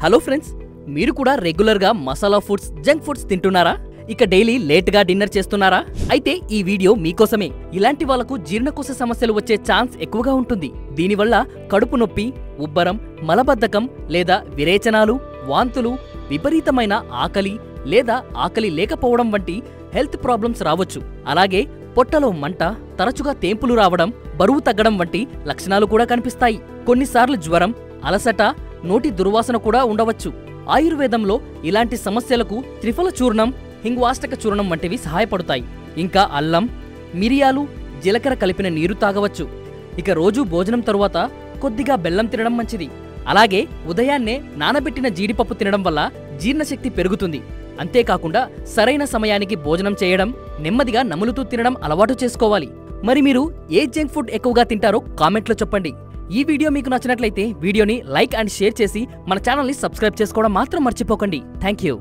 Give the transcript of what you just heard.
Hello friends, మీరు కూడా రెగ్యులర్గా మసాలా ఫుడ్స్, జంక్ ఫుడ్స్ తింటున్నారా? ఇక డైలీ లేట్గా డిన్నర్ చేస్తున్నారా? అయితే ఈ వీడియో మీకోసమే. ఇలాంటి వాళ్లకు జీర్ణకోశ సమస్యలు వచ్చే ఛాన్స్ ఎక్కువగా ఉంటుంది. దీనివల్ల కడుపు నొప్పి, ఉబ్బరం, మలబద్ధకం లేదా విరేచనాలు, వాంతులు, విపరీతమైన ఆకలి లేదా ఆకలి లేకపోవడం వంటి హెల్త్ ప్రాబ్లమ్స్ రావచ్చు. అలాగే పొట్టలో మంట, తరచుగా తేంపులు రావడం, బరువు తగ్గడం వంటి లక్షణాలు కూడా కనిపిస్తాయి. కొన్నిసార్లు జ్వరం, అలసట, నోటి దుర్వాసన కూడా ఉండవచ్చు. ఆయుర్వేదంలో ఇలాంటి సమస్యలకు త్రిఫల చూర్ణం, హింగ్వాష్టక చూర్ణం వంటివి సహాయపడతాయి. ఇంకా అల్లం, మిరియాలు, జీలకర్ర కలిపిన నీరు తాగవచ్చు. ఇక రోజూ భోజనం తరువాత కొద్దిగా బెల్లం తినడం మంచిది. అలాగే ఉదయాన్నే నానబెట్టిన జీడిపప్పు తినడం వల్ల జీర్ణశక్తి పెరుగుతుంది. అంతేకాకుండా సరైన సమయానికి భోజనం చేయడం, నెమ్మదిగా నములుతూ తినడం అలవాటు చేసుకోవాలి. మరి మీరు ఏ జంక్ ఫుడ్ ఎక్కువగా తింటారో కామెంట్లో చెప్పండి. ఈ వీడియో మీకు నచ్చినట్లయితే వీడియోని లైక్ అండ్ షేర్ చేసి మన ఛానల్ని సబ్స్క్రైబ్ చేసుకోవడం మాత్రం మర్చిపోకండి. Thank you.